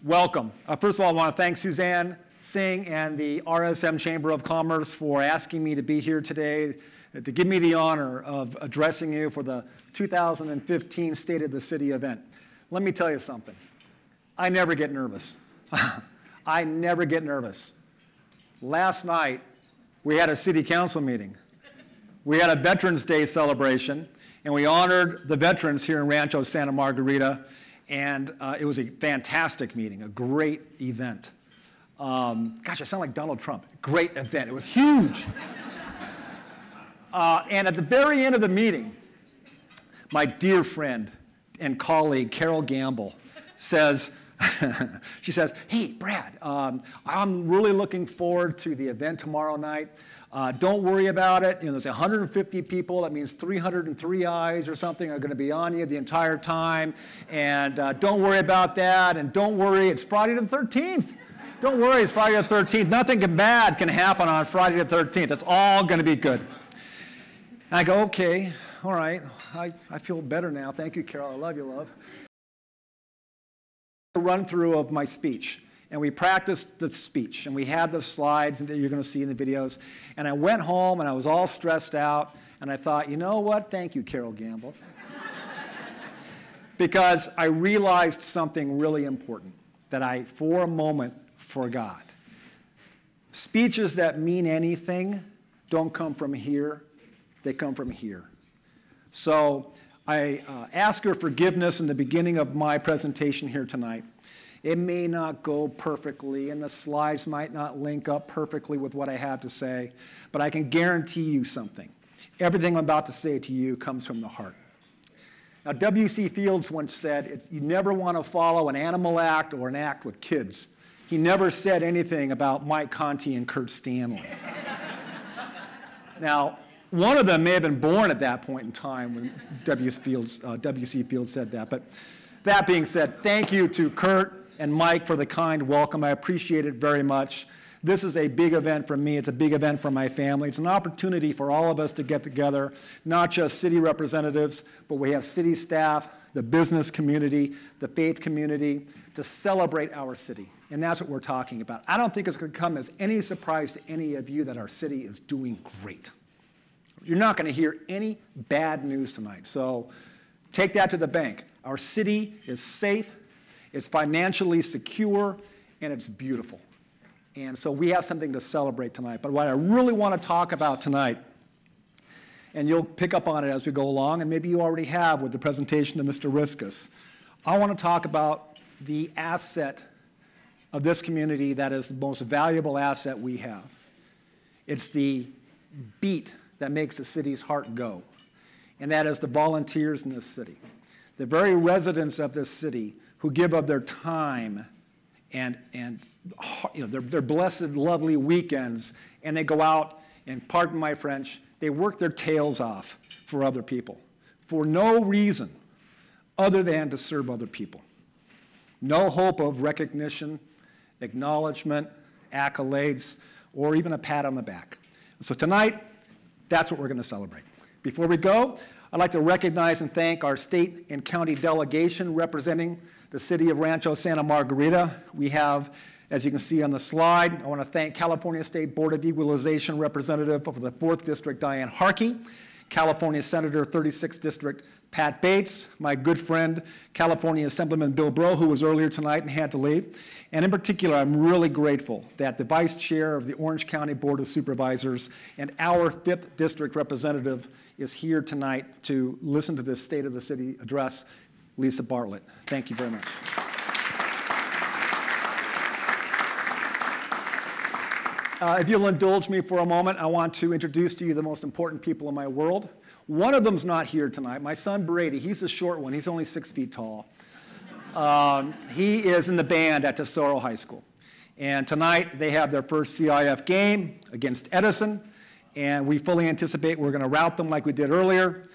Welcome. First of all, I want to thank Suzanne Singh and the RSM Chamber of Commerce for asking me to be here today to give me the honor of addressing you for the 2015 State of the City event. Let me tell you something. I never get nervous. I never get nervous. Last night, we had a city council meeting. We had a Veterans Day celebration, and we honored the veterans here in Rancho, Santa Margarita, and it was a fantastic meeting, a great event. Gosh, I sound like Donald Trump. Great event. It was huge. And at the very end of the meeting, my dear friend and colleague, Carol Gamble, says, she says, hey, Brad, I'm really looking forward to the event tomorrow night. Don't worry about it. You know, there's 150 people. That means 303 eyes or something are going to be on you the entire time. And don't worry about that. And don't worry, it's Friday the 13th. Don't worry, it's Friday the 13th. Nothing bad can happen on Friday the 13th. It's all going to be good. And I go, okay, all right. I feel better now. Thank you, Carol. I love you, love. A run through of my speech. And we practiced the speech, and we had the slides that you're going to see in the videos. And I went home, and I was all stressed out, and I thought, you know what? Thank you, Carol Gamble. Because I realized something really important that I, for a moment, forgot. Speeches that mean anything don't come from here. They come from here. So I ask your forgiveness in the beginning of my presentation here tonight. It may not go perfectly, and the slides might not link up perfectly with what I have to say, but I can guarantee you something. Everything I'm about to say to you comes from the heart. Now, W.C. Fields once said, you never want to follow an animal act or an act with kids. He never said anything about Mike Conti and Kurt Stanley. Now, one of them may have been born at that point in time when W.C. Fields said that, but that being said, thank you to Kurt and Mike for the kind welcome. I appreciate it very much. This is a big event for me. It's a big event for my family. It's an opportunity for all of us to get together, not just city representatives, but we have city staff, the business community, the faith community, to celebrate our city. And that's what we're talking about. I don't think it's going to come as any surprise to any of you that our city is doing great. You're not going to hear any bad news tonight. So take that to the bank. Our city is safe, it's financially secure, and it's beautiful. And so we have something to celebrate tonight. But what I really want to talk about tonight, and you'll pick up on it as we go along, and maybe you already have with the presentation of Mr. Riskus, I want to talk about the asset of this community that is the most valuable asset we have. It's the beat that makes the city's heart go, and that is the volunteers in this city. The very residents of this city who give of their time and you know, their blessed, lovely weekends, and they go out and, pardon my French, they work their tails off for other people for no reason other than to serve other people. No hope of recognition, acknowledgement, accolades, or even a pat on the back. So tonight, that's what we're going to celebrate. Before we go, I'd like to recognize and thank our state and county delegation representing the city of Rancho, Santa Margarita. We have, as you can see on the slide, I want to thank California State Board of Equalization Representative of the 4th District, Diane Harkey, California Senator 36th District, Pat Bates, my good friend, California Assemblyman Bill Breaux, who was earlier tonight and had to leave. And in particular, I'm really grateful that the Vice Chair of the Orange County Board of Supervisors and our 5th District Representative is here tonight to listen to this State of the City address, Lisa Bartlett. Thank you very much. If you'll indulge me for a moment, I want to introduce to you the most important people in my world. One of them's not here tonight. My son Brady, he's the short one. He's only 6 feet tall. He is in the band at Tesoro High School. And tonight they have their first CIF game against Edison. And we fully anticipate we're going to rout them like we did earlier.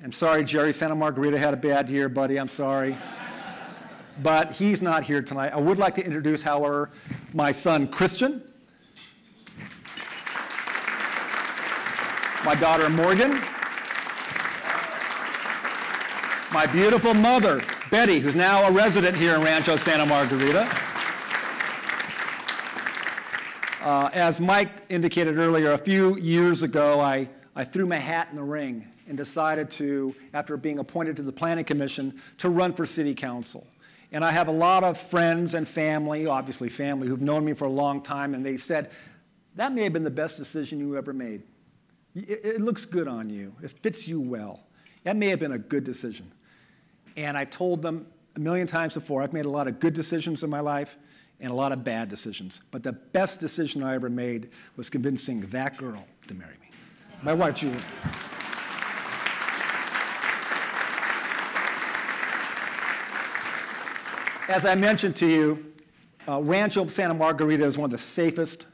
I'm sorry, Jerry, Santa Margarita had a bad year, buddy. I'm sorry. But he's not here tonight. I would like to introduce, however, my son Christian, my daughter Morgan, my beautiful mother, Betty, who's now a resident here in Rancho, Santa Margarita, As Mike indicated earlier, a few years ago, I threw my hat in the ring and decided to, after being appointed to the Planning Commission, to run for City Council. And I have a lot of friends and family, obviously family, who've known me for a long time, and they said, that may have been the best decision you ever made. It looks good on you. It fits you well. That may have been a good decision. And I told them a million times before, I've made a lot of good decisions in my life and a lot of bad decisions. But the best decision I ever made was convincing that girl to marry me, my wife, Julie. As I mentioned to you, Rancho Santa Margarita is one of the safest,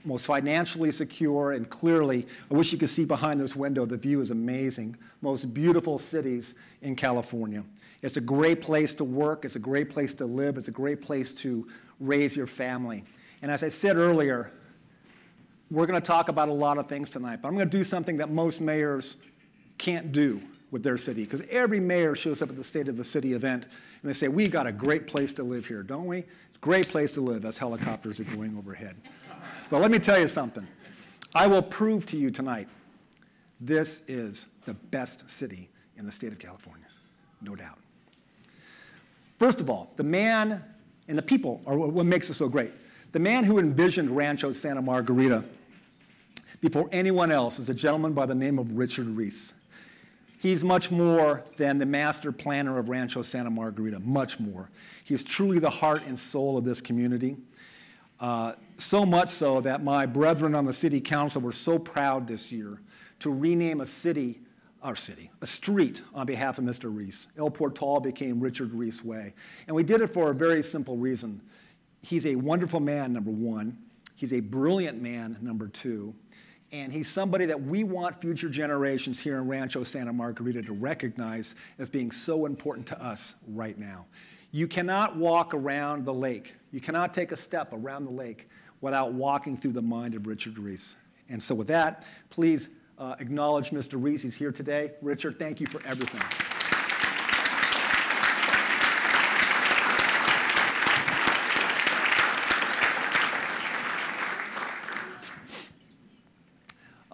most financially secure, and clearly, I wish you could see behind this window, the view is amazing, most beautiful cities in California. It's a great place to work, it's a great place to live, it's a great place to raise your family. And as I said earlier, we're going to talk about a lot of things tonight, but I'm going to do something that most mayors can't do with their city, because every mayor shows up at the State of the City event and they say, we got a great place to live here, don't we? It's a great place to live as helicopters are going overhead. But let me tell you something. I will prove to you tonight, this is the best city in the state of California, no doubt. First of all, the man and the people are what makes it so great. The man who envisioned Rancho Santa Margarita before anyone else is a gentleman by the name of Richard Reese. He's much more than the master planner of Rancho Santa Margarita, much more. He's truly the heart and soul of this community. So much so that my brethren on the city council were so proud this year to rename a street on behalf of Mr. Reese. El Portal became Richard Reese Way. And we did it for a very simple reason. He's a wonderful man, number one. He's a brilliant man, number two. And he's somebody that we want future generations here in Rancho Santa Margarita to recognize as being so important to us right now. You cannot walk around the lake. You cannot take a step around the lake without walking through the mind of Richard Reese. And so with that, please acknowledge Mr. Reese. He's here today. Richard, thank you for everything.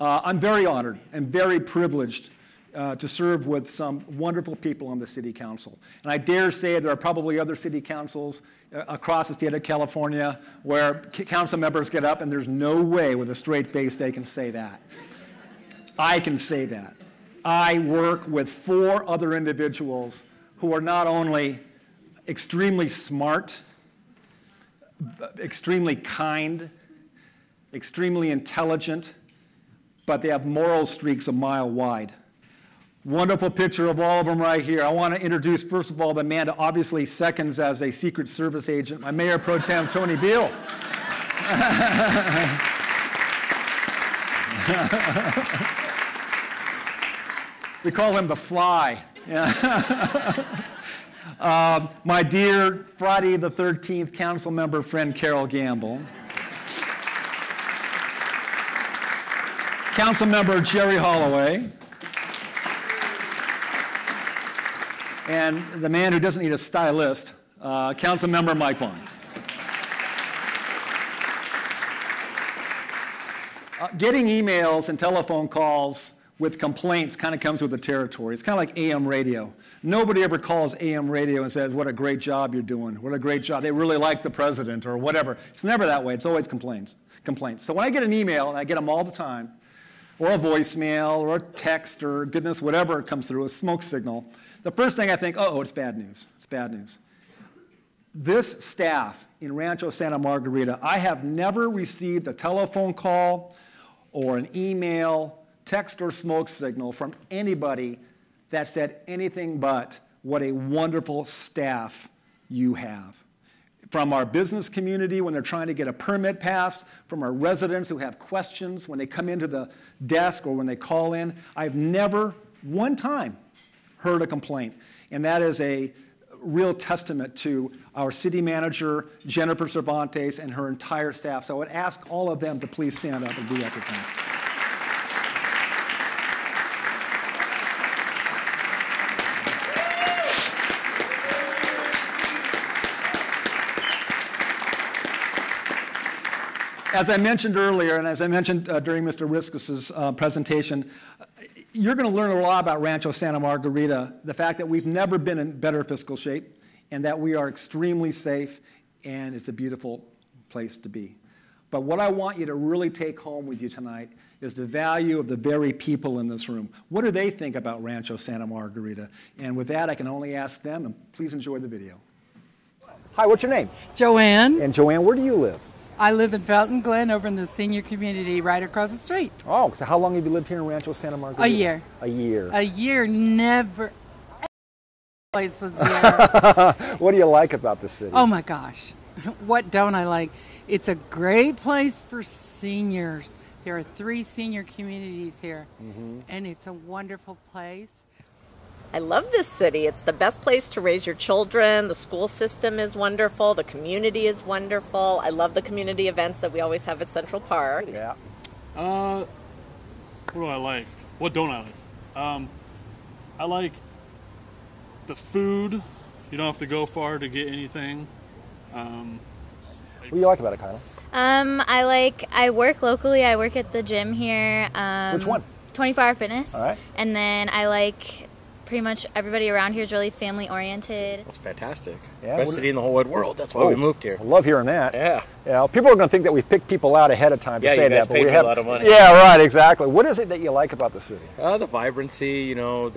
I'm very honored and very privileged to serve with some wonderful people on the city council. And I dare say there are probably other city councils across the state of California where council members get up and there's no way with a straight face they can say that. I can say that. I work with 4 other individuals who are not only extremely smart, extremely kind, extremely intelligent, but they have moral streaks a mile wide. Wonderful picture of all of them right here. I want to introduce, first of all, the man that obviously seconds as a Secret Service agent, my Mayor Pro Tem, Tony Beal. We call him the Fly. My dear Friday the 13th council member friend, Carol Gamble. Councilmember Jerry Holloway, and the man who doesn't need a stylist, Councilmember Mike Vaughn. Getting emails and telephone calls with complaints kind of comes with the territory. It's kind of like AM radio. Nobody ever calls AM radio and says, what a great job you're doing, what a great job, they really like the president, or whatever. It's never that way, it's always complaints. So when I get an email, and I get them all the time, or a voicemail, or a text, or goodness, whatever comes through, a smoke signal, the first thing I think, oh, it's bad news. It's bad news. This staff in Rancho Santa Margarita, I have never received a telephone call or an email, text, or smoke signal from anybody that said anything but what a wonderful staff you have. From our business community when they're trying to get a permit passed, from our residents who have questions when they come into the desk or when they call in. I've never, one time, heard a complaint. And that is a real testament to our city manager, Jennifer Cervantes, and her entire staff. So I would ask all of them to please stand up and be recognized. As I mentioned earlier, and as I mentioned during Mr. Riskus's presentation, you're going to learn a lot about Rancho Santa Margarita, the fact that we've never been in better fiscal shape, and that we are extremely safe, and it's a beautiful place to be. But what I want you to really take home with you tonight is the value of the very people in this room. What do they think about Rancho Santa Margarita? And with that, I can only ask them, and please enjoy the video. Hi, what's your name? Joanne. And Joanne, where do you live? I live in Fountain Glen over in the senior community right across the street. Oh, so how long have you lived here in Rancho Santa Margarita? A year. A year. A year, never. Place was there. What do you like about the city? Oh my gosh. What don't I like? It's a great place for seniors. There are 3 senior communities here, and it's a wonderful place. I love this city. It's the best place to raise your children. The school system is wonderful. The community is wonderful. I love the community events that we always have at Central Park. Yeah. What do I like? What don't I like? I like the food. You don't have to go far to get anything. What do you like about it, Kyla? I work locally. I work at the gym here. Which one? 24 Hour Fitness. All right. And then I like pretty much everybody around here is really family oriented. That's fantastic. Yeah, Best city in the whole wide world. That's why we moved here. I love hearing that. Yeah. Yeah. People are going to think that we picked people out ahead of time to say you guys that, but paid we me have a lot of money. Yeah, right. Exactly. What is it that you like about the city? The vibrancy. You know,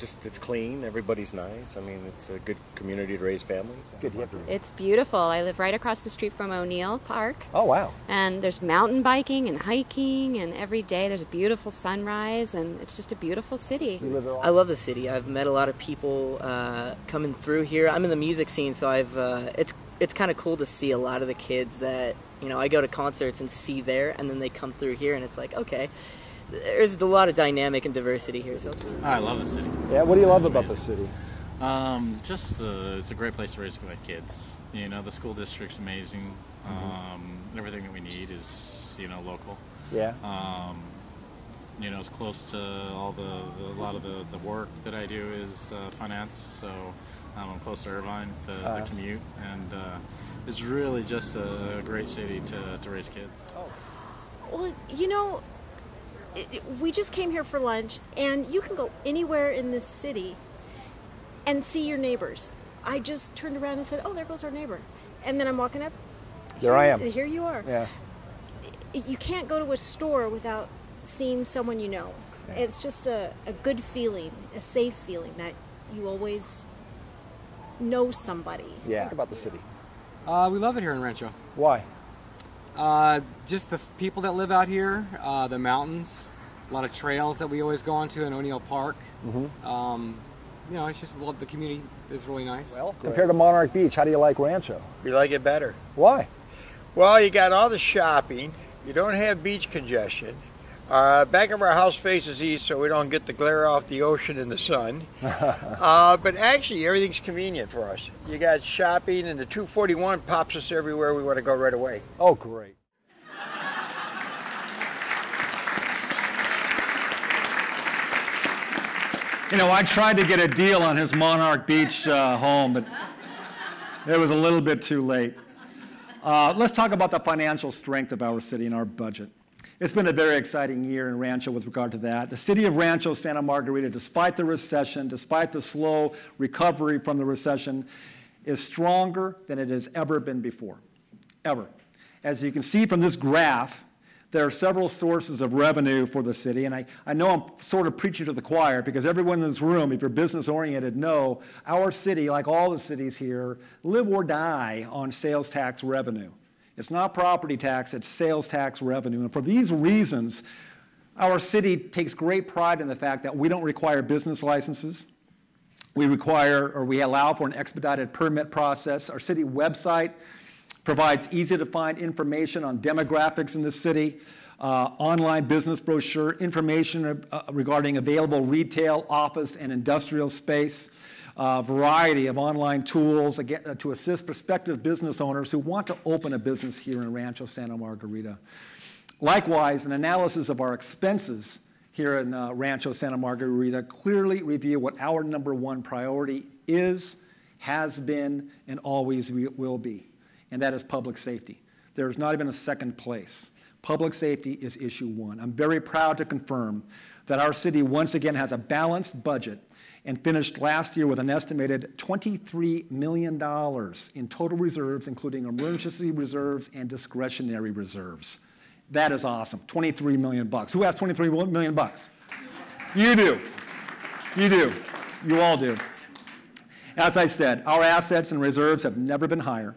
it's clean. Everybody's nice. I mean, it's a good community to raise families. Good. Yeah. It's beautiful. I live right across the street from O'Neill Park. Oh, wow. And there's mountain biking and hiking, and every day there's a beautiful sunrise, and it's just a beautiful city. I love the city. I've met a lot of people coming through here. I'm in the music scene, so it's kind of cool to see a lot of the kids that, you know, I go to concerts and see there, and then they come through here, and it's like, okay, there's a lot of dynamic and diversity here. So I love the city. Yeah, what do you love about the city? It's a great place to raise my kids. You know, the school district's amazing. Everything that we need is, you know, local. Yeah. You know, it's close to a lot of the work that I do is finance, so I'm close to Irvine, the commute, and it's really just a great city to raise kids. Well, you know, we just came here for lunch, and you can go anywhere in this city and see your neighbors. I just turned around and said, oh, there goes our neighbor. And then I'm walking up. There I am. Here you are. Yeah. You can't go to a store without seeing someone you know. Yeah. It's just a good feeling, a safe feeling that you always know somebody. Yeah. Think about the city. We love it here in Rancho. Why? Just the people that live out here, the mountains, a lot of trails that we always go on to in O'Neill Park. You know, it's just the community is really nice. Well, compared to Monarch Beach, how do you like Rancho? We like it better. Why? Well, you got all the shopping. You don't have beach congestion. Back of our house faces east, so we don't get the glare off the ocean and the sun. But actually, everything's convenient for us. You got shopping, and the 241 pops us everywhere we want to go right away. Oh, great. You know, I tried to get a deal on his Monarch Beach home, but it was a little bit too late. Let's talk about the financial strength of our city and our budget. It's been a very exciting year in Rancho with regard to that. The city of Rancho Santa Margarita, despite the recession, despite the slow recovery from the recession, is stronger than it has ever been before, ever. As you can see from this graph, there are several sources of revenue for the city, and I know I'm sort of preaching to the choir because everyone in this room, if you're business-oriented, know our city, like all the cities here, live or die on sales tax revenue. It's not property tax, it's sales tax revenue. And for these reasons, our city takes great pride in the fact that we don't require business licenses. We allow for an expedited permit process. Our city website provides easy-to-find information on demographics in the city, online business brochure, information regarding available retail, office, and industrial space, a variety of online tools to assist prospective business owners who want to open a business here in Rancho Santa Margarita. Likewise, an analysis of our expenses here in Rancho Santa Margarita clearly reveal what our #1 priority is, has been, and always will be, and that is public safety. There's not even a second place. Public safety is issue one. I'm very proud to confirm that our city once again has a balanced budget and finished last year with an estimated $23 million in total reserves, including emergency reserves and discretionary reserves. That is awesome. 23 million bucks. Who has 23 million bucks? You do. You do. You all do. As I said, our assets and reserves have never been higher.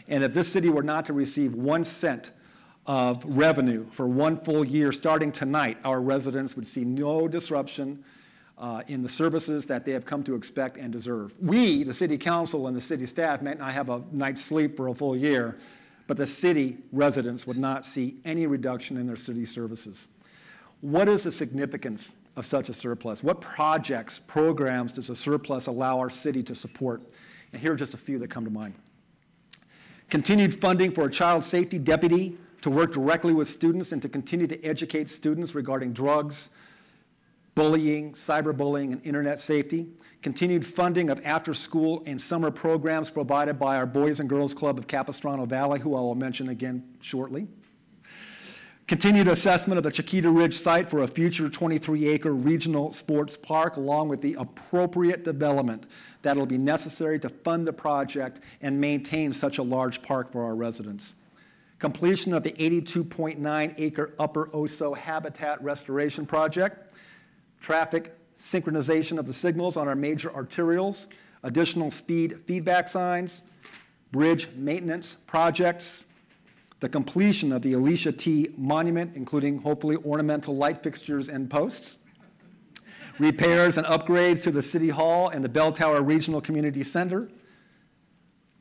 And if this city were not to receive 1 cent of revenue for 1 full year starting tonight, our residents would see no disruption in the services that they have come to expect and deserve. We, the city council and the city staff, might not have a night's sleep for a full year, but the city residents would not see any reduction in their city services. What is the significance of such a surplus? What projects, programs does a surplus allow our city to support? And here are just a few that come to mind. Continued funding for a child safety deputy to work directly with students and to continue to educate students regarding drugs, bullying, cyberbullying, and internet safety. Continued funding of after-school and summer programs provided by our Boys and Girls Club of Capistrano Valley, who I will mention again shortly. Continued assessment of the Chiquita Ridge site for a future 23-acre regional sports park, along with the appropriate development that will be necessary to fund the project and maintain such a large park for our residents. Completion of the 82.9-acre Upper Oso Habitat Restoration Project, traffic synchronization of the signals on our major arterials, additional speed feedback signs, bridge maintenance projects, the completion of the Alicia T. Monument, including hopefully ornamental light fixtures and posts, repairs and upgrades to the City Hall and the Bell Tower Regional Community Center,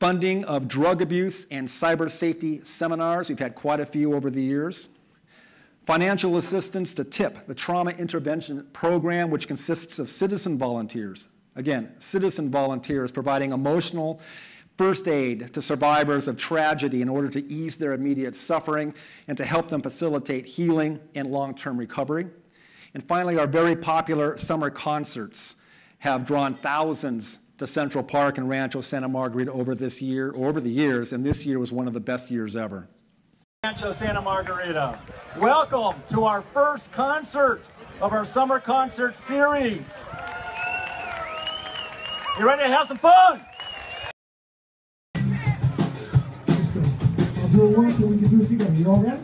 funding of drug abuse and cyber safety seminars. We've had quite a few over the years. Financial assistance to TIP, the Trauma Intervention Program, which consists of citizen volunteers. Again, citizen volunteers providing emotional first aid to survivors of tragedy in order to ease their immediate suffering and to help them facilitate healing and long-term recovery. And finally, our very popular summer concerts have drawn thousands to Central Park and Rancho Santa Margarita over the years, and this year was one of the best years ever. Rancho Santa Margarita, welcome to our first concert of our summer concert series. You ready to have some fun? Let's go. I'll do it once so we can do it together. You all ready?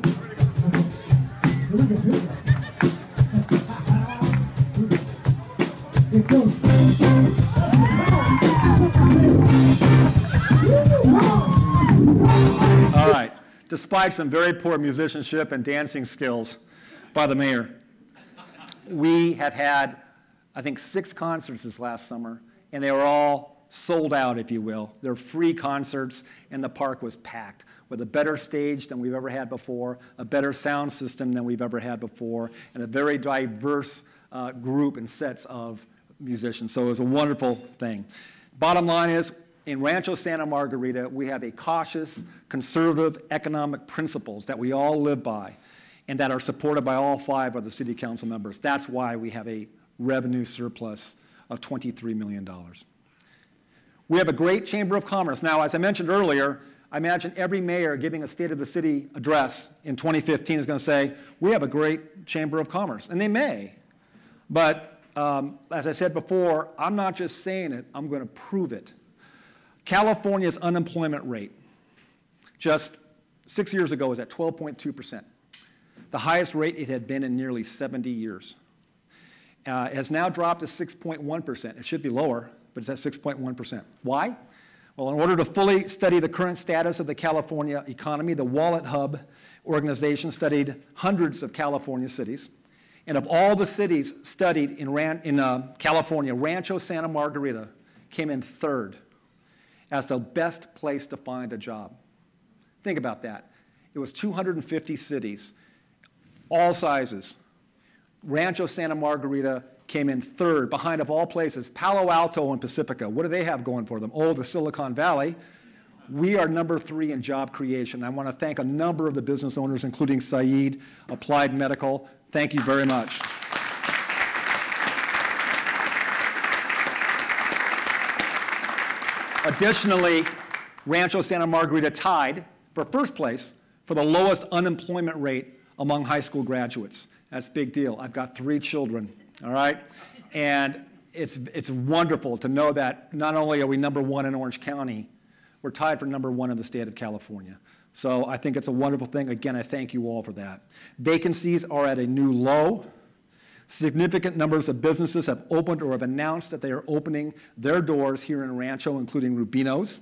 Here we go. Here we go. It goes. All right. Despite some very poor musicianship and dancing skills by the mayor, we have had, I think, 6 concerts this last summer, and they were all sold out, if you will. They're free concerts, and the park was packed with a better stage than we've ever had before, a better sound system than we've ever had before, and a very diverse group and sets of musicians. So it was a wonderful thing. Bottom line is, in Rancho Santa Margarita, we have a cautious, conservative economic principles that we all live by and that are supported by all 5 of the city council members. That's why we have a revenue surplus of $23 million. We have a great Chamber of Commerce. Now, as I mentioned earlier, I imagine every mayor giving a State of the City address in 2015 is going to say, we have a great Chamber of Commerce. And they may. But as I said before, I'm not just saying it, I'm going to prove it. California's unemployment rate just 6 years ago was at 12.2%, the highest rate it had been in nearly 70 years. It has now dropped to 6.1%. It should be lower, but it's at 6.1%. Why? Well, in order to fully study the current status of the California economy, the Wallet Hub organization studied hundreds of California cities. And of all the cities studied in California, Rancho Santa Margarita came in 3rd as the best place to find a job. Think about that. It was 250 cities, all sizes. Rancho Santa Margarita came in 3rd, behind, of all places, Palo Alto and Pacifica. What do they have going for them? Oh, the Silicon Valley. We are number 3 in job creation. I want to thank a number of the business owners, including Saeed, Applied Medical. Thank you very much. Additionally, Rancho Santa Margarita tied for first place for the lowest unemployment rate among high school graduates. That's a big deal. I've got 3 children, all right? And it's wonderful to know that not only are we #1 in Orange County, we're tied for #1 in the state of California. So I think it's a wonderful thing. Again, I thank you all for that. Vacancies are at a new low. Significant numbers of businesses have opened or have announced that they are opening their doors here in Rancho, including Rubino's,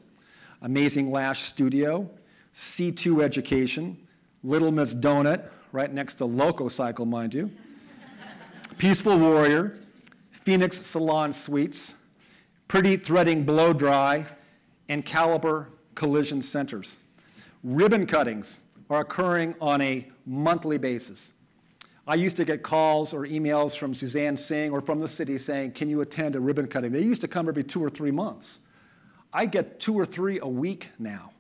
Amazing Lash Studio, C2 Education, Little Miss Donut, right next to Loco Cycle, mind you, Peaceful Warrior, Phoenix Salon Suites, Pretty Threading Blow Dry, and Caliber Collision Centers. Ribbon cuttings are occurring on a monthly basis. I used to get calls or emails from Suzanne Singh or from the city saying, can you attend a ribbon cutting? They used to come every 2 or 3 months. I get 2 or 3 a week now.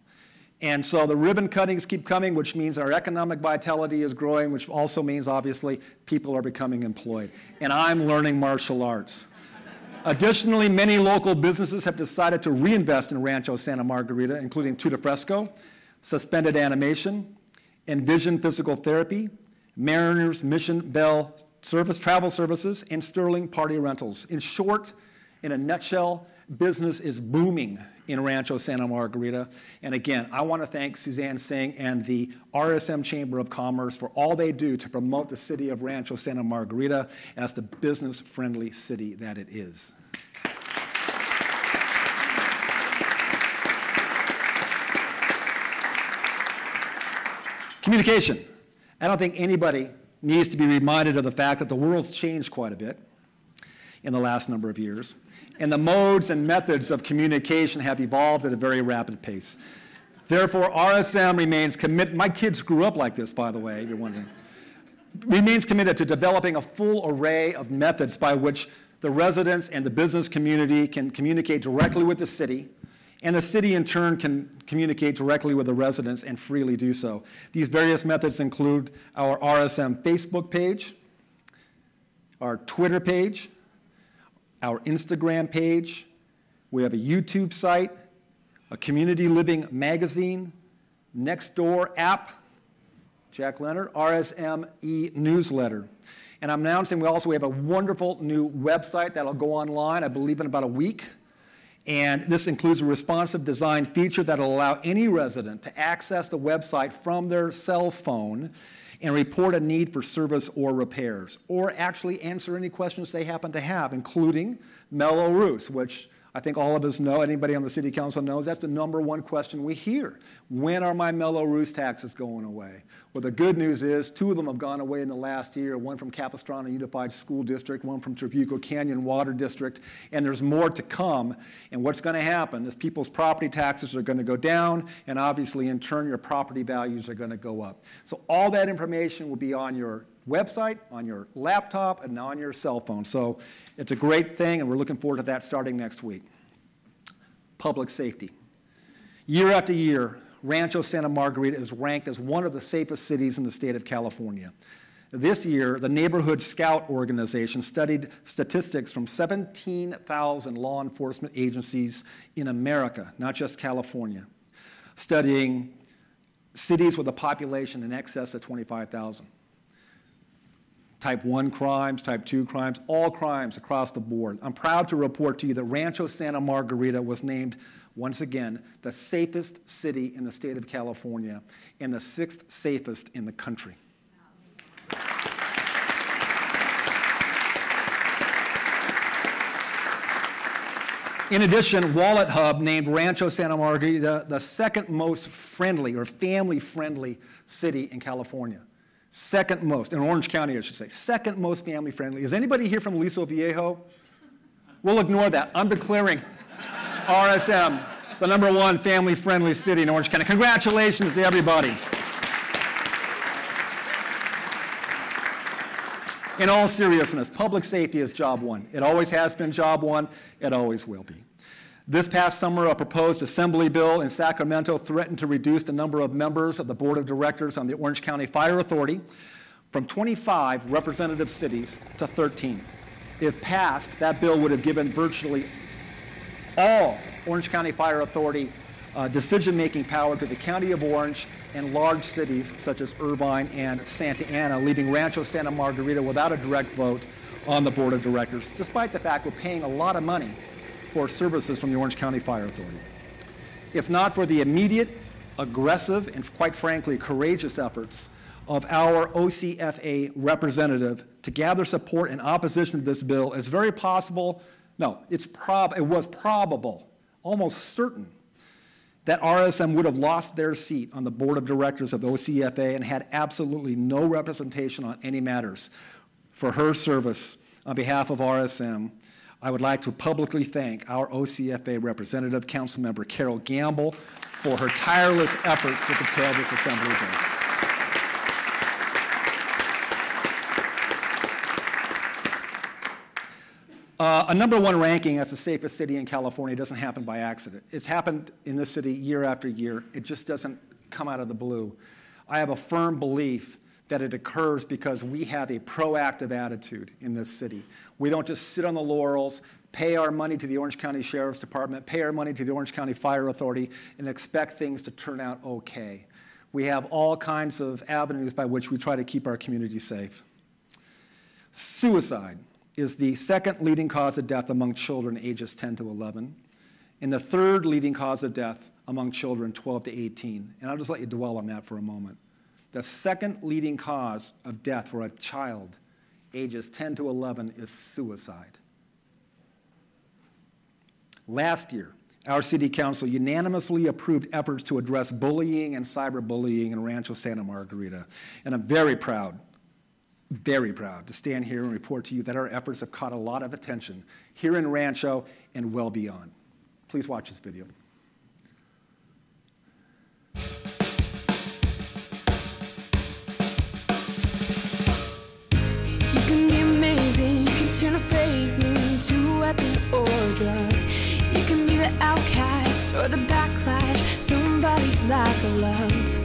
And so the ribbon cuttings keep coming, which means our economic vitality is growing, which also means, obviously, people are becoming employed. And I'm learning martial arts. Additionally, many local businesses have decided to reinvest in Rancho Santa Margarita, including Tutti Fresco, Suspended Animation, Envision Physical Therapy, Mariners Mission Bell Travel Services, and Sterling Party Rentals. In short, in a nutshell, business is booming in Rancho Santa Margarita. And again, I want to thank Suzanne Singh and the RSM Chamber of Commerce for all they do to promote the city of Rancho Santa Margarita as the business-friendly city that it is. Communication. I don't think anybody needs to be reminded of the fact that the world's changed quite a bit in the last number of years, and the modes and methods of communication have evolved at a very rapid pace. Therefore, RSM remains committed. My kids grew up like this, by the way, if you're wondering. Remains committed to developing a full array of methods by which the residents and the business community can communicate directly with the city, and the city in turn can communicate directly with the residents and freely do so. These various methods include our RSM Facebook page, our Twitter page, our Instagram page. We have a YouTube site, a community living magazine, Nextdoor app, Jack Leonard, RSM e-newsletter. And I'm announcing we have a wonderful new website that'll go online, I believe, in about a week. And this includes a responsive design feature that will allow any resident to access the website from their cell phone and report a need for service or repairs, or actually answer any questions they happen to have, including mellow roofs, which I think all of us know, anybody on the city council knows, that's the #1 question we hear. When are my mellow roof taxes going away? Well, the good news is 2 of them have gone away in the last year, one from Capistrano Unified School District, one from Trabuco Canyon Water District, and there's more to come. And what's going to happen is people's property taxes are going to go down, and obviously, in turn, your property values are going to go up. So all that information will be on your website, on your laptop, and on your cell phone. So it's a great thing, and we're looking forward to that starting next week. Public safety. Year after year, Rancho Santa Margarita is ranked as one of the safest cities in the state of California. This year, the Neighborhood Scout Organization studied statistics from 17,000 law enforcement agencies in America, not just California, studying cities with a population in excess of 25,000. Type 1 crimes, Type 2 crimes, all crimes across the board. I'm proud to report to you that Rancho Santa Margarita was named, once again, the safest city in the state of California and the 6th safest in the country. In addition, Wallet Hub named Rancho Santa Margarita the 2nd most friendly or family-friendly city in California. 2nd most, in Orange County, I should say. 2nd most family friendly. Is anybody here from Aliso Viejo? We'll ignore that. I'm declaring RSM the #1 family friendly city in Orange County. Congratulations to everybody. In all seriousness, public safety is job one. It always has been job one. It always will be. This past summer, a proposed assembly bill in Sacramento threatened to reduce the number of members of the board of directors on the Orange County Fire Authority from 25 representative cities to 13. If passed, that bill would have given virtually all Orange County Fire Authority decision-making power to the County of Orange and large cities such as Irvine and Santa Ana, leaving Rancho Santa Margarita without a direct vote on the board of directors, despite the fact we're paying a lot of money for services from the Orange County Fire Authority. If not for the immediate, aggressive, and quite frankly, courageous efforts of our OCFA representative to gather support in opposition to this bill, it's very possible, no, it was probable, almost certain, that RSM would have lost their seat on the board of directors of OCFA and had absolutely no representation on any matters. For her service on behalf of RSM, I would like to publicly thank our OCFA representative, Councilmember Carol Gamble, for her tireless efforts to curtail this assembly bill. A #1 ranking as the safest city in California doesn't happen by accident. It's happened in this city year after year. It just doesn't come out of the blue. I have a firm belief that it occurs because we have a proactive attitude in this city. We don't just sit on the laurels, pay our money to the Orange County Sheriff's Department, pay our money to the Orange County Fire Authority, and expect things to turn out okay. We have all kinds of avenues by which we try to keep our community safe. Suicide is the second leading cause of death among children ages 10 to 11, and the third leading cause of death among children 12 to 18. And I'll just let you dwell on that for a moment. The second leading cause of death for a child ages 10 to 11 is suicide. Last year, our city council unanimously approved efforts to address bullying and cyberbullying in Rancho Santa Margarita. And I'm very proud to stand here and report to you that our efforts have caught a lot of attention here in Rancho and well beyond. Please watch this video. You can be amazing, you can turn a phrase into a weapon or a drug. You can be the outcast or the backlash, somebody's lack of love.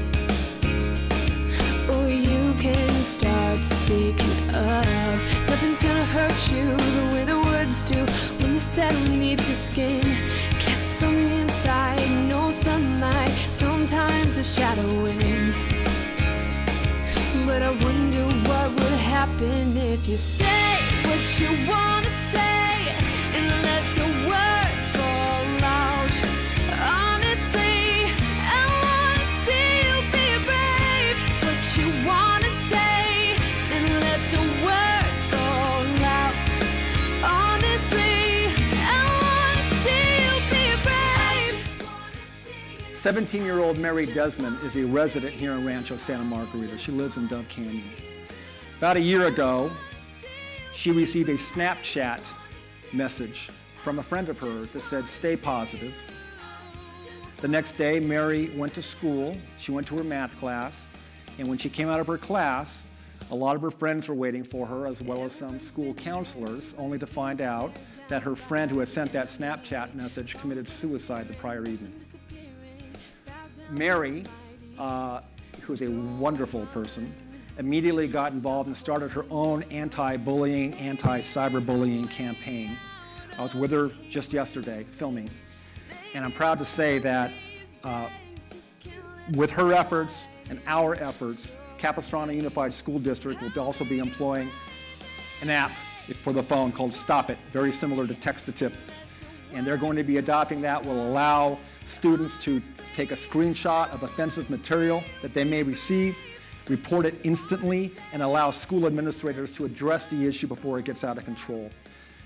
Or you can start speaking up. Nothing's gonna hurt you the way the words do when they settle beneath your skin. Kept on the inside, no sunlight, sometimes a shadow wins. But I wonder what would happen if you say what you wanna say and let the words fall out. Honestly, I wanna see you be brave. What you wanna say and let the words fall out. Honestly, I wanna see you be brave. 17-year-old Mary Desmond is a resident here in Rancho Santa Margarita. She lives in Dove Canyon. About a year ago, she received a Snapchat message from a friend of hers that said, "Stay positive." The next day, Mary went to school. She went to her math class, and when she came out of her class, a lot of her friends were waiting for her, as well as some school counselors, only to find out that her friend who had sent that Snapchat message committed suicide the prior evening. Mary, who's a wonderful person, immediately got involved and started her own anti-bullying, anti-cyberbullying campaign. I was with her just yesterday filming, and I'm proud to say that with her efforts and our efforts, Capistrano Unified School District will also be employing an app for the phone called Stop It, very similar to Text-to-Tip. And they're going to be adopting that, will allow students to take a screenshot of offensive material that they may receive, report it instantly, and allow school administrators to address the issue before it gets out of control.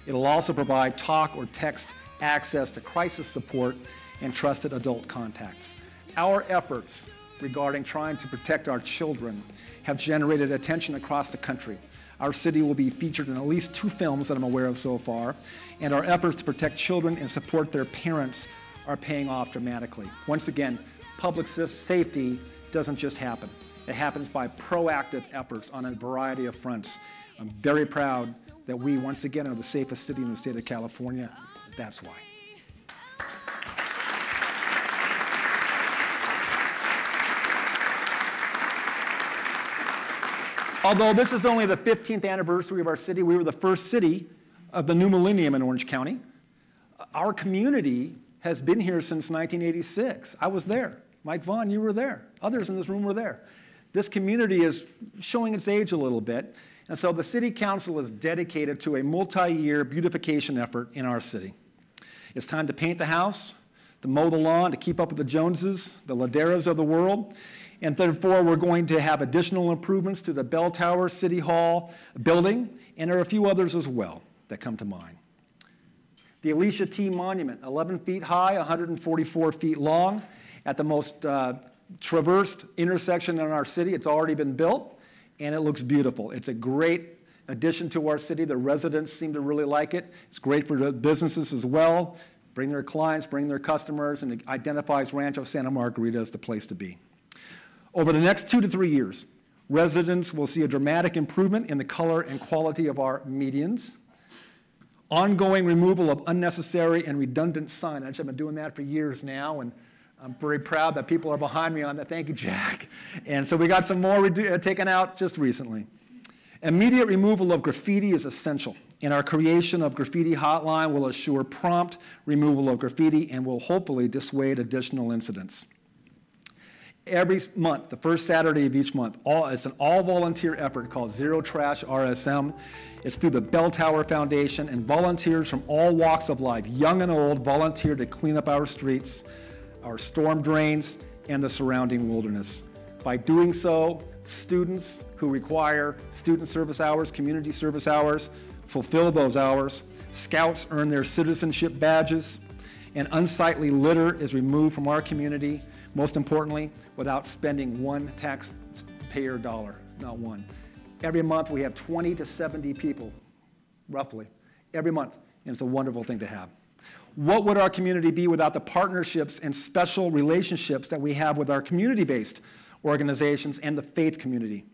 It'll also provide talk or text access to crisis support and trusted adult contacts. Our efforts regarding trying to protect our children have generated attention across the country. Our city will be featured in at least 2 films that I'm aware of so far, and our efforts to protect children and support their parents are paying off dramatically. Once again, public safety doesn't just happen. It happens by proactive efforts on a variety of fronts. I'm very proud that we, once again, are the safest city in the state of California. That's why. Although this is only the 15th anniversary of our city, we were the first city of the new millennium in Orange County. Our community has been here since 1986. I was there. Mike Vaughn, you were there. Others in this room were there. This community is showing its age a little bit, and so the City Council is dedicated to a multi-year beautification effort in our city. It's time to paint the house, to mow the lawn, to keep up with the Joneses, the Laderas of the world, and therefore we're going to have additional improvements to the Bell Tower City Hall building, and there are a few others as well that come to mind. The Alicia T. Monument, 11 feet high, 144 feet long, at the most traversed intersection in our city. It's already been built, and it looks beautiful. It's a great addition to our city. The residents seem to really like it. It's great for the businesses as well. Bring their clients, bring their customers, and it identifies Rancho Santa Margarita as the place to be. Over the next 2 to 3 years, residents will see a dramatic improvement in the color and quality of our medians. Ongoing removal of unnecessary and redundant signage. I've been doing that for years now, and I'm very proud that people are behind me on that. Thank you, Jack. And so we got some more taken out just recently. Immediate removal of graffiti is essential, and our creation of Graffiti Hotline will assure prompt removal of graffiti and will hopefully dissuade additional incidents. Every month, the first Saturday of each month, it's an all-volunteer effort called Zero Trash RSM. It's through the Bell Tower Foundation, and volunteers from all walks of life, young and old, volunteer to clean up our streets, our storm drains, and the surrounding wilderness. By doing so, students who require student service hours, community service hours, fulfill those hours. Scouts earn their citizenship badges, and unsightly litter is removed from our community, most importantly, without spending one taxpayer dollar, not one. Every month we have 20 to 70 people, roughly, every month, and it's a wonderful thing to have. What would our community be without the partnerships and special relationships that we have with our community-based organizations and the faith community?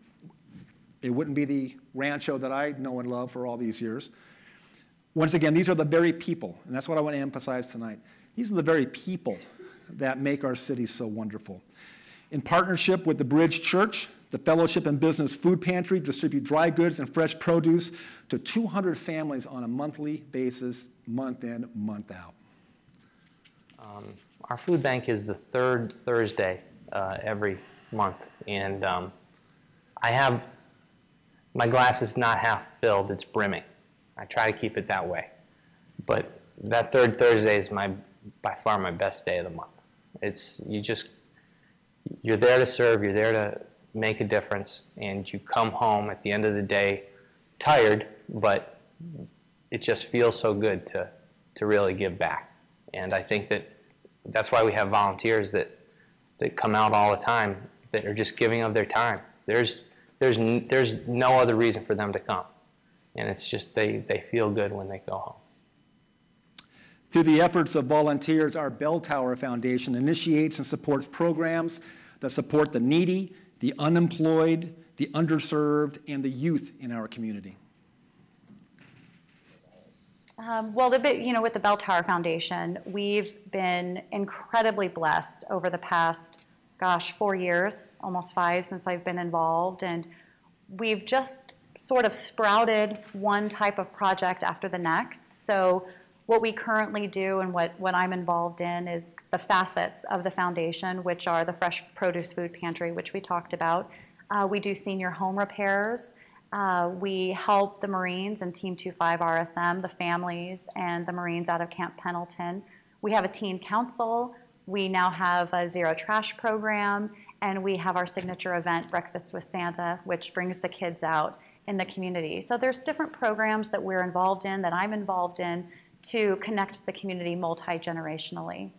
It wouldn't be the Rancho that I know and love for all these years. Once again, these are the very people, and that's what I want to emphasize tonight. These are the very people that make our city so wonderful. In partnership with the Bridge Church, the Fellowship and Business Food Pantry distribute dry goods and fresh produce to 200 families on a monthly basis, month in, month out. Our food bank is the third Thursday every month, and my glass is not half filled, it's brimming. I try to keep it that way. But that third Thursday is by far my best day of the month. You're there to serve, you're there to make a difference, and you come home at the end of the day tired, but it just feels so good to really give back. And I think that's why we have volunteers that come out all the time that are just giving of their time. There's no other reason for them to come. And it's just they feel good when they go home. Through the efforts of volunteers, our Bell Tower Foundation initiates and supports programs that support the needy, the unemployed, the underserved, and the youth in our community. Well, with the Bell Tower Foundation, we've been incredibly blessed over the past, 4 years, almost 5 since I've been involved, and we've just sort of sprouted one type of project after the next. So what we currently do and what I'm involved in is the facets of the foundation, which are the Fresh Produce Food Pantry, which we talked about. We do senior home repairs. We help the Marines and Team 25 RSM, the families and the Marines out of Camp Pendleton. We have a teen council. We now have a zero trash program, and we have our signature event, Breakfast with Santa, which brings the kids out in the community. So there's different programs that we're involved in, that I'm involved in, to connect the community multi-generationally.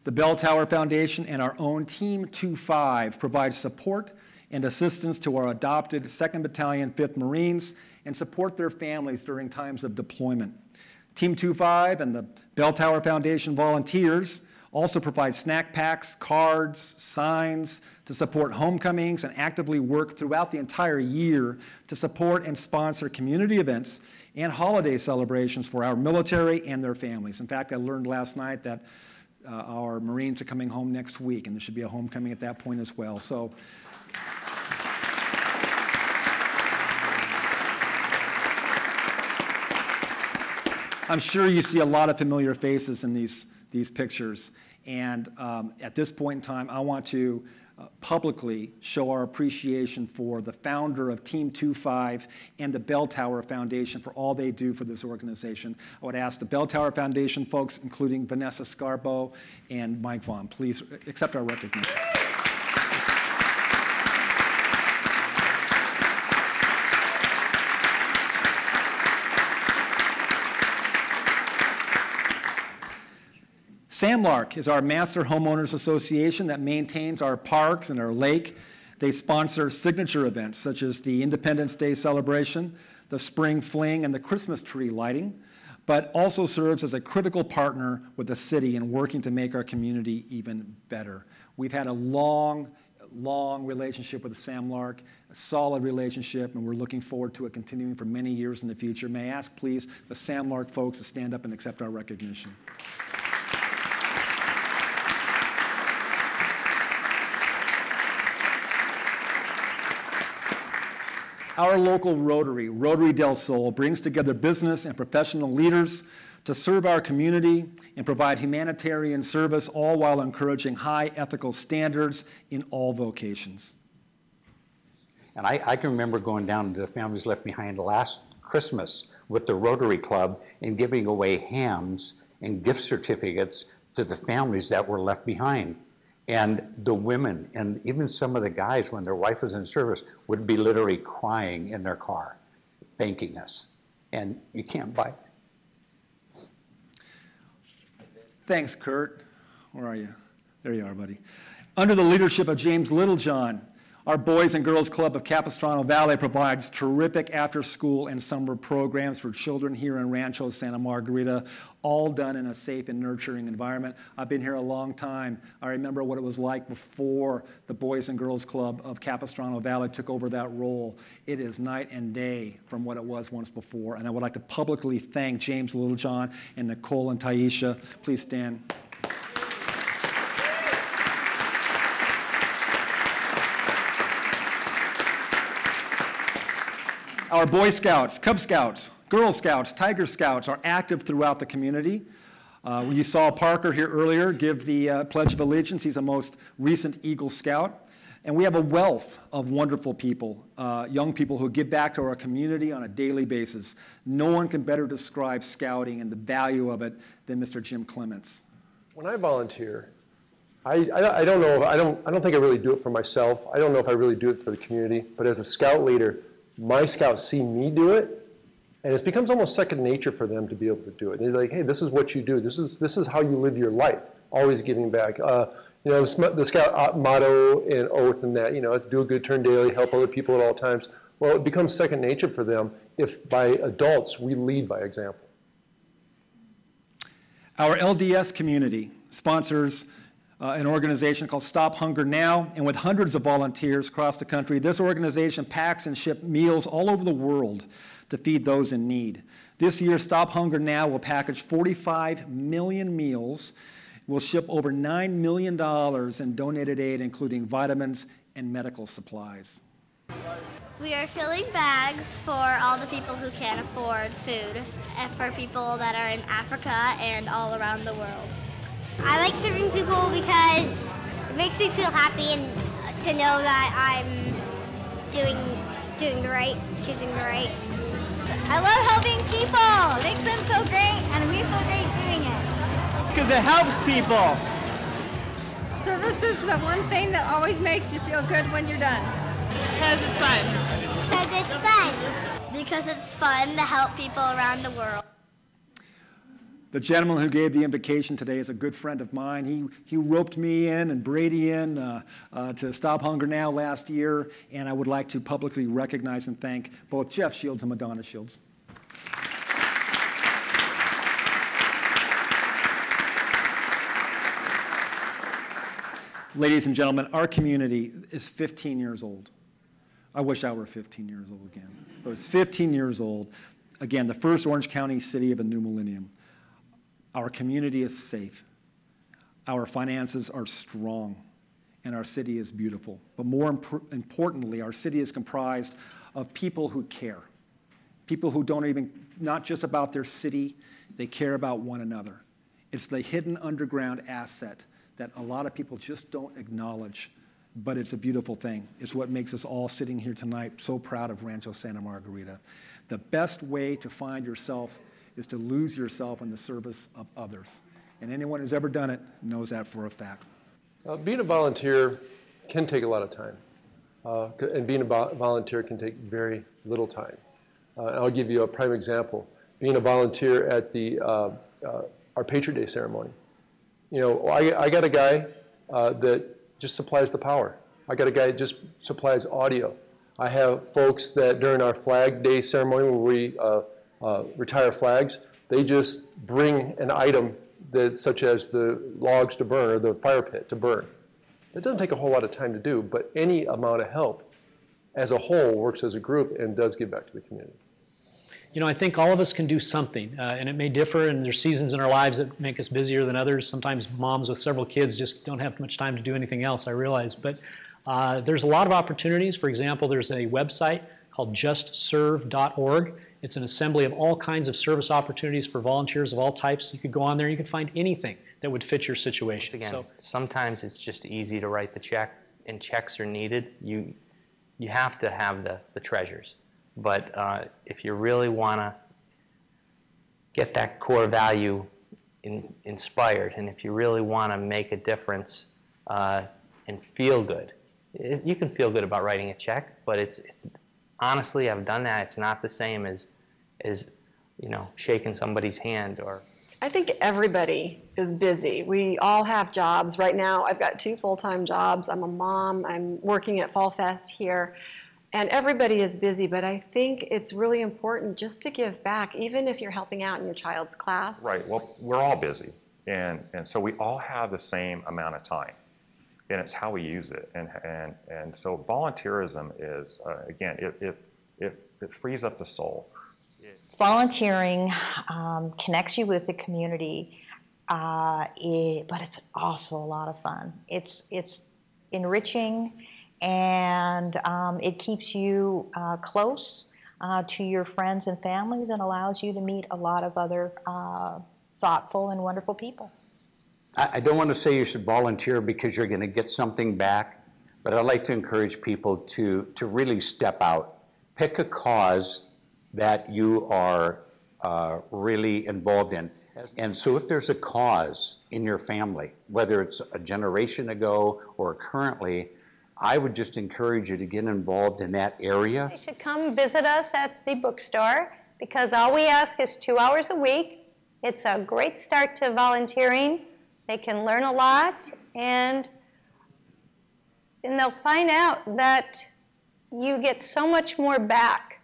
The Bell Tower Foundation and our own Team 25 provide support and assistance to our adopted 2nd Battalion 5th Marines and support their families during times of deployment. Team 25 and the Bell Tower Foundation volunteers also provide snack packs, cards, signs to support homecomings and actively work throughout the entire year to support and sponsor community events and holiday celebrations for our military and their families. In fact, I learned last night that our Marines are coming home next week, and there should be a homecoming at that point as well. So, I'm sure you see a lot of familiar faces in these pictures. And at this point in time, I want to publicly show our appreciation for the founder of Team 25 and the Bell Tower Foundation for all they do for this organization. I would ask the Bell Tower Foundation folks, including Vanessa Scarbo and Mike Vaughn, please accept our recognition. Samlark is our Master Homeowners Association that maintains our parks and our lake. They sponsor signature events such as the Independence Day celebration, the Spring Fling, and the Christmas tree lighting, but also serves as a critical partner with the city in working to make our community even better. We've had a long relationship with Samlark, a solid relationship, and we're looking forward to it continuing for many years in the future. May I ask, please, the Samlark folks to stand up and accept our recognition. Our local Rotary, Rotary del Sol, brings together business and professional leaders to serve our community and provide humanitarian service, all while encouraging high ethical standards in all vocations. And I can remember going down to the Families Left Behind last Christmas with the Rotary Club and giving away hams and gift certificates to the families that were left behind. And the women, and even some of the guys, when their wife was in service, would be literally crying in their car, thanking us. And you can't buy it. Thanks, Kurt. Where are you? There you are, buddy. Under the leadership of James Littlejohn, our Boys and Girls Club of Capistrano Valley provides terrific after-school and summer programs for children here in Rancho, Santa Margarita, all done in a safe and nurturing environment. I've been here a long time. I remember what it was like before the Boys and Girls Club of Capistrano Valley took over that role. It is night and day from what it was once before, and I would like to publicly thank James Littlejohn and Nicole and Taisha. Please stand. Our Boy Scouts, Cub Scouts, Girl Scouts, Tiger Scouts are active throughout the community. You saw Parker here earlier give the Pledge of Allegiance. He's a most recent Eagle Scout. And we have a wealth of wonderful people, young people who give back to our community on a daily basis. No one can better describe scouting and the value of it than Mr. Jim Clements. When I volunteer, I don't know, I don't think I really do it for myself. I don't know if I really do it for the community, but as a scout leader, my scouts see me do it, and it becomes almost second nature for them to be able to do it. And they're like, hey, this is what you do. This is how you live your life, always giving back. You know, the scout motto and oath and that, you know, it's do a good turn daily, help other people at all times. Well, it becomes second nature for them if by adults we lead by example. Our LDS community sponsors an organization called Stop Hunger Now, and with hundreds of volunteers across the country, this organization packs and ships meals all over the world to feed those in need. This year, Stop Hunger Now will package 45 million meals, will ship over $9 million in donated aid, including vitamins and medical supplies. We are filling bags for all the people who can't afford food, and for people that are in Africa and all around the world. I like serving people because it makes me feel happy and to know that I'm doing the right, choosing the right. I love helping people. It makes them feel great, and we feel great doing it. Because it helps people. Service is the one thing that always makes you feel good when you're done. Because it's fun. Because it's fun. Because it's fun to help people around the world. The gentleman who gave the invocation today is a good friend of mine. He roped me in and Brady in to Stop Hunger Now last year, and I would like to publicly recognize and thank both Jeff Shields and Madonna Shields. Ladies and gentlemen, our community is 15 years old. I wish I were 15 years old again. But it's 15 years old. Again, the first Orange County city of a new millennium. Our community is safe. Our finances are strong. And our city is beautiful. But more importantly, our city is comprised of people who care. People who don't even, not just about their city, they care about one another. It's the hidden underground asset that a lot of people just don't acknowledge, but it's a beautiful thing. It's what makes us all sitting here tonight so proud of Rancho Santa Margarita. The best way to find yourself is to lose yourself in the service of others. And anyone who's ever done it knows that for a fact. Being a volunteer can take a lot of time. And being a volunteer can take very little time. I'll give you a prime example. Being a volunteer at our Patriot Day ceremony. You know, I got a guy that just supplies the power. I got a guy that just supplies audio. I have folks that during our Flag Day ceremony where we retire flags, they just bring an item that's such as the logs to burn or the fire pit to burn. It doesn't take a whole lot of time to do, but any amount of help as a whole works as a group and does give back to the community. You know, I think all of us can do something, and it may differ, and there's seasons in our lives that make us busier than others. Sometimes moms with several kids just don't have much time to do anything else, I realize. But there's a lot of opportunities. For example, there's a website called justserve.org. It's an assembly of all kinds of service opportunities for volunteers of all types. You could go on there, you could find anything that would fit your situation. Again, sometimes it's just easy to write the check, and checks are needed. You have to have the treasures. But if you really want to get that core value inspired, and if you really want to make a difference and feel good, you can feel good about writing a check, but it's honestly, I've done that. It's not the same as you know, shaking somebody's hand or. I think everybody is busy. We all have jobs. Right now, I've got 2 full-time jobs. I'm a mom. I'm working at Fall Fest here. And everybody is busy, but I think it's really important just to give back, even if you're helping out in your child's class. Right. Well, we're all busy. And so we all have the same amount of time. And it's how we use it. And so volunteerism is, again, it frees up the soul. Volunteering connects you with the community, but it's also a lot of fun. It's enriching, and it keeps you close to your friends and families and allows you to meet a lot of other thoughtful and wonderful people. I don't want to say you should volunteer because you're going to get something back, but I'd like to encourage people to really step out. Pick a cause that you are really involved in. And so if there's a cause in your family, whether it's a generation ago or currently, I would just encourage you to get involved in that area. They should come visit us at the bookstore because all we ask is 2 hours a week. It's a great start to volunteering. They can learn a lot, and they'll find out that you get so much more back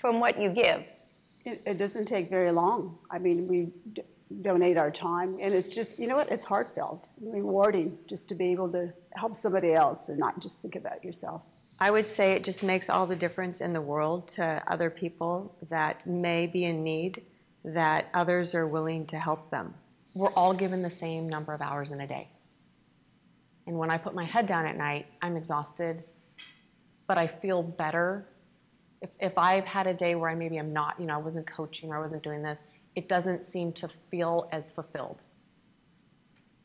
from what you give. It doesn't take very long. I mean, we donate our time, and it's just, you know what, it's heartfelt and rewarding just to be able to help somebody else and not just think about yourself. I would say it just makes all the difference in the world to other people that may be in need, that others are willing to help them. We're all given the same number of hours in a day. And when I put my head down at night, I'm exhausted, but I feel better. If I've had a day where maybe I'm not, I wasn't coaching or I wasn't doing this, it doesn't seem to feel as fulfilled.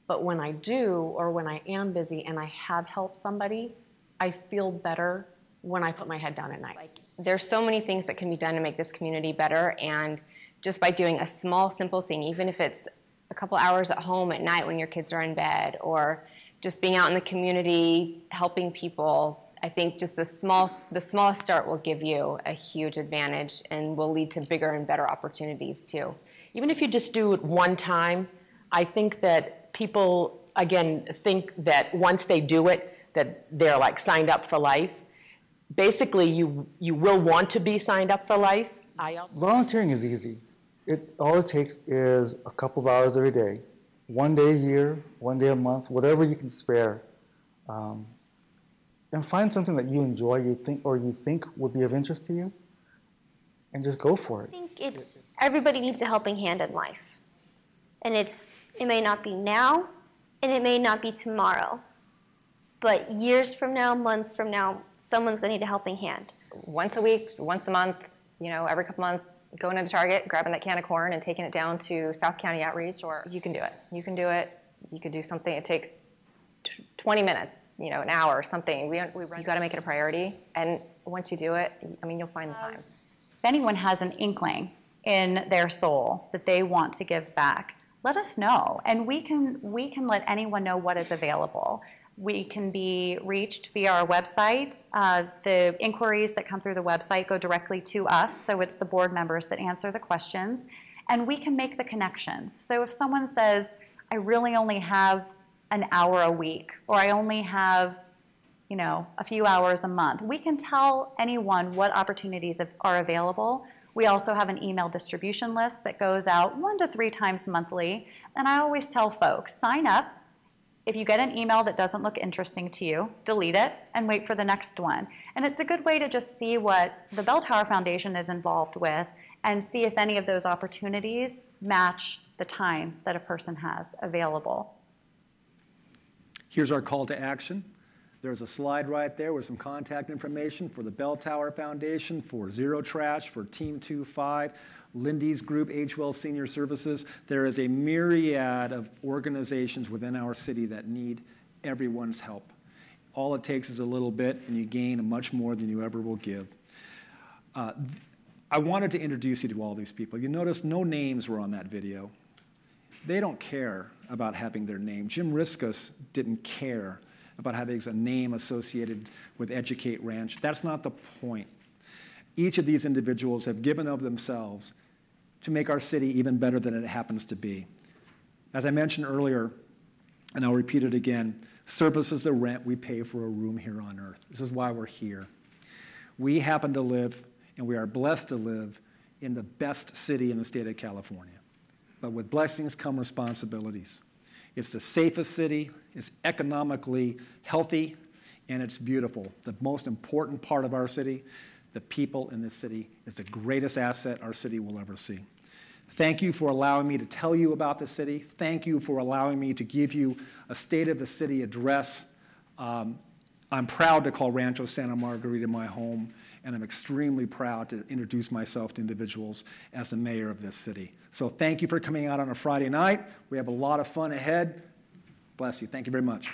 But when I do, or when I am busy and I have helped somebody, I feel better when I put my head down at night. There's so many things that can be done to make this community better, and just by doing a small, simple thing, even if it's a couple hours at home at night when your kids are in bed, or just being out in the community, helping people, I think just the smallest start will give you a huge advantage and will lead to bigger and better opportunities too. Even if you just do it one time, I think that people, again, think that once they do it, that they're like signed up for life. Basically, you will want to be signed up for life. Volunteering is easy. All it takes is a couple of hours every day, 1 day a year, 1 day a month, whatever you can spare. And find something that you enjoy, you think would be of interest to you, and just go for it. I think everybody needs a helping hand in life. And it may not be now, and it may not be tomorrow. But years from now, months from now, someone's going to need a helping hand. Once a week, once a month, every couple months, going into Target, grabbing that can of corn and taking it down to South County Outreach, or you can do it. You can do it. You could do something, it takes 20 minutes, you know, an hour or something. You got to make it a priority. And once you do it, I mean, you'll find the time. If anyone has an inkling in their soul that they want to give back, let us know. And we can let anyone know what is available. We can be reached via our website. The inquiries that come through the website go directly to us, so it's the board members that answer the questions, and we can make the connections. So if someone says, I really only have an hour a week, or I only have, you know, a few hours a month, we can tell anyone what opportunities are available. We also have an email distribution list that goes out 1 to 3 times monthly, and I always tell folks, sign up. If you get an email that doesn't look interesting to you, delete it and wait for the next one. And it's a good way to just see what the Bell Tower Foundation is involved with and see if any of those opportunities match the time that a person has available. Here's our call to action. There's a slide right there with some contact information for the Bell Tower Foundation, for Zero Trash, for Team 25, Lindy's group, H-Well Senior Services. There is a myriad of organizations within our city that need everyone's help. All it takes is a little bit, and you gain much more than you ever will give. I wanted to introduce you to all these people. You notice no names were on that video. They don't care about having their name. Jim Riskus didn't care about having a name associated with Educate Ranch. That's not the point. Each of these individuals have given of themselves to make our city even better than it happens to be. As I mentioned earlier, and I'll repeat it again, service is the rent we pay for a room here on earth. This is why we're here. We happen to live, and we are blessed to live, in the best city in the state of California. But with blessings come responsibilities. It's the safest city, it's economically healthy, and it's beautiful. The most important part of our city, the people in this city, is the greatest asset our city will ever see. Thank you for allowing me to tell you about the city. Thank you for allowing me to give you a State of the City address. I'm proud to call Rancho Santa Margarita my home, and I'm extremely proud to introduce myself to individuals as the mayor of this city. So thank you for coming out on a Friday night. We have a lot of fun ahead. Bless you. Thank you very much.